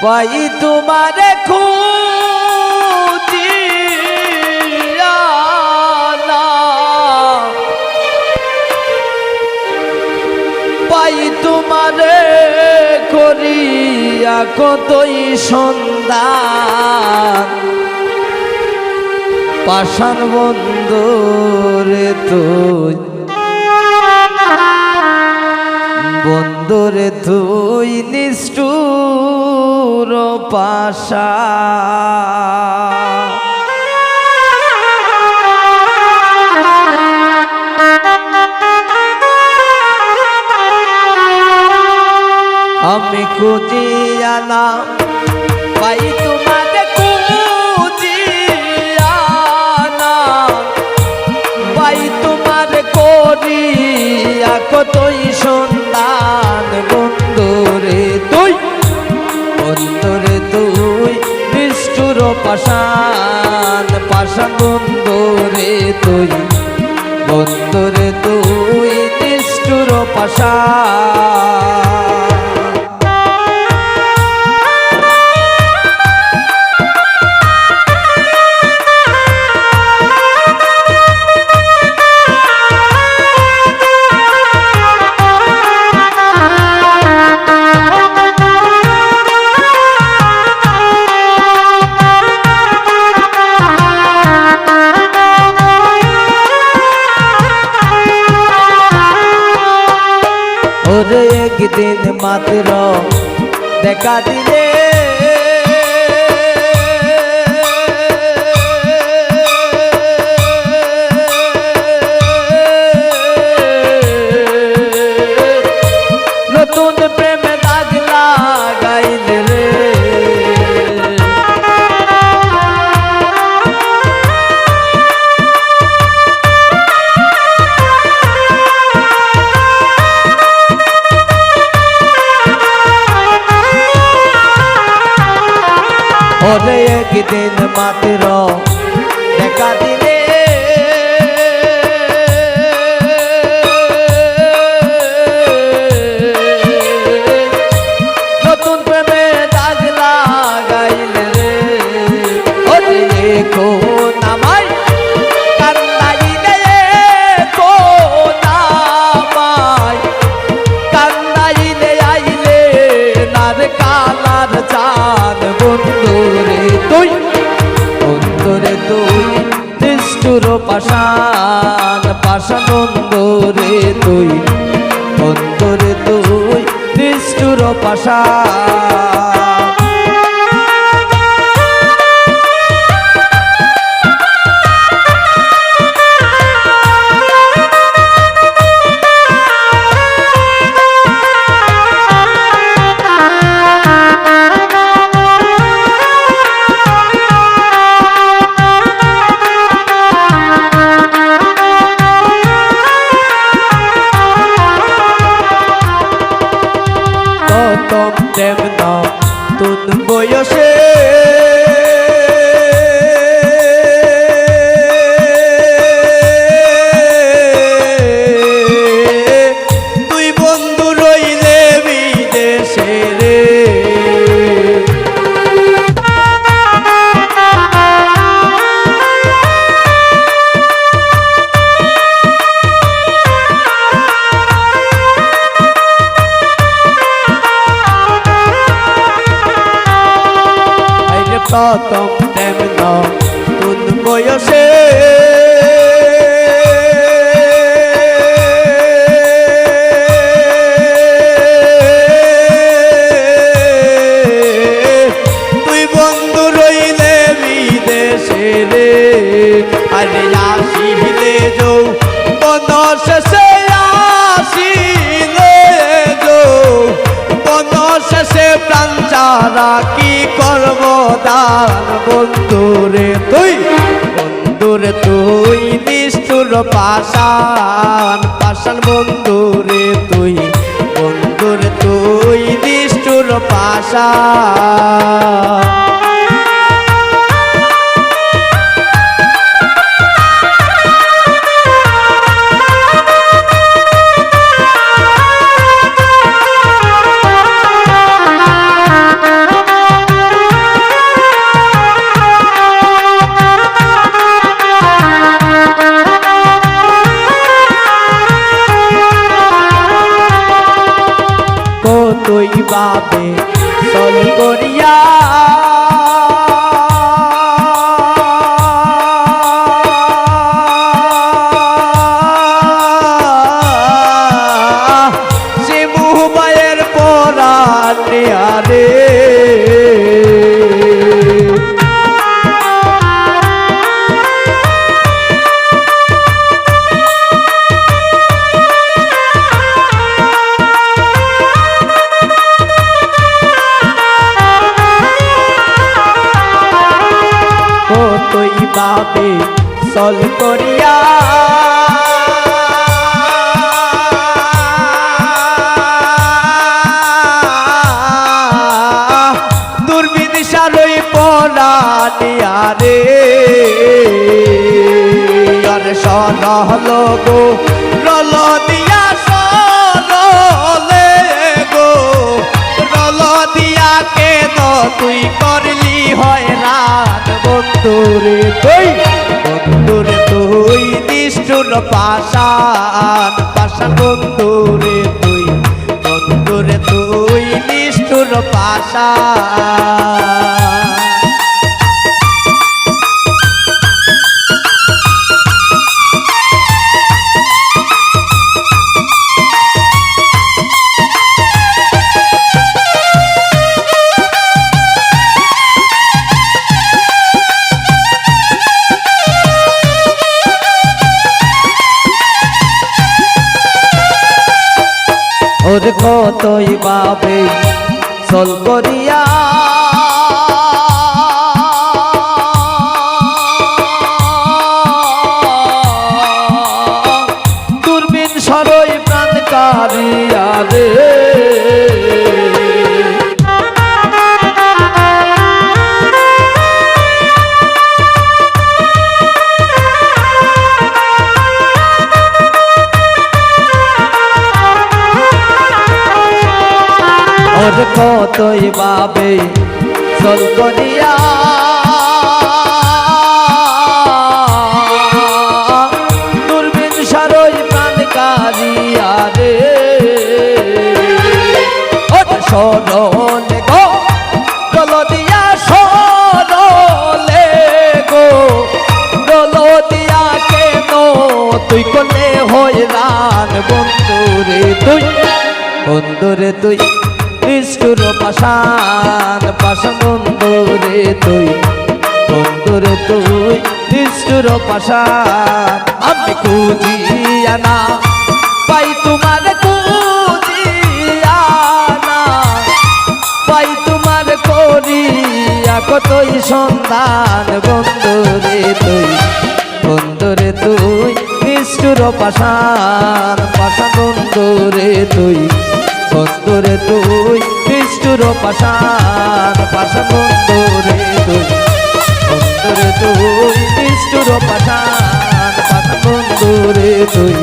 পাই তোমারে খুঁজিয়া না, পাই তোমারে করিয়া কতই সন্ধান। পাষাণ বন্ধুরে তুই, বন্ধুরে তুই নিষ্ঠুর পাষাণ। আমি খুঁজিয়া না পাই তোমারে খুঁজিয়া না, পাই তোমারে করিয়া কতই সন্ধান। বন্ধুরে তুই, বন্ধুরে তুই নিষ্ঠুর পাষাণ। পাষাণ বন্ধুরে তুই, বন্ধুরে তুই নিষ্ঠুর পাষাণ। ওরে একদিন মাত্র দেখা দিলে, নতুন প্রেমে দাগ লাগাইলে রে। ওরে একদিন মাত্র দেখা দিলে, নতুন প্রেমে দাগ লাগাইলে রে। ওরে কোন আমায় কান্দাইলে, কোন আমায় কান্দাইলে আইলে নার কালার চাঁদ। বন্ধুরে তুই, বন্ধুরে তুই নিষ্ঠুর পাষাণ। পাষাণ বন্ধুরে তুই, বন্ধুরে তুই নিষ্ঠুর পাষাণ। প্রেম নতুন বয়সে তুই বন্ধু রইলে বিদেশে রে। প্রথম প্রেম নতুন বয়সে তুই বন্ধু রইলে বিদেশে রে। আরে আসিলে যৌবন শেষে, আসিলে যৌবন শেষে প্রাণ চারা কি করব দান। বন্ধুরে তুই, বন্ধুরে তুই নিষ্ঠুর পাষাণ। পাষাণ বন্ধুরে তুই, বন্ধুরে তুই নিষ্ঠুর পাষাণ। করিয়া শিমু মায়ের পরাণ নিয়ারে কতই বাবে চল করিয়া দুর্বিদিশারই পরানিয়া রে আর সরল গো রল দিয়া সরলে গো রল দিয়া কেন তুই করলি হয় রাত বন্ধুরে তুই নিষ্ঠুর পাষাণ পাষাণ বন্ধুরে তুই নিষ্ঠুর পাষাণ ওর কতই বাবে চল করিয়া দূরবীন সরই প্রাণ কারিয়া রে ওর কতই বাবে চল করিয়া দূরবীন সারই প্রাণ কারিয়া রে সরলে গো রল দিয়া সরলে গো রল দিয়া কেন তুই করলে হইরান বন্ধুরে তুই নিষ্ঠুর পাষাণ পাষাণ বন্ধুরে তুই নিষ্ঠুর পাষাণ আমি খুঁজিয়া না পাই তোমার খুঁজিয়া না পাই তোমার করিয়া কতই সন্ধান বন্ধুরে তুই নিষ্ঠুর পাষাণ পাষাণ বন্ধুরে তুই নিষ্ঠুর পাষাণ পাষাণ বন্ধুরে তুই নিষ্ঠুর পাষাণ পাষাণ বন্ধুরে তুই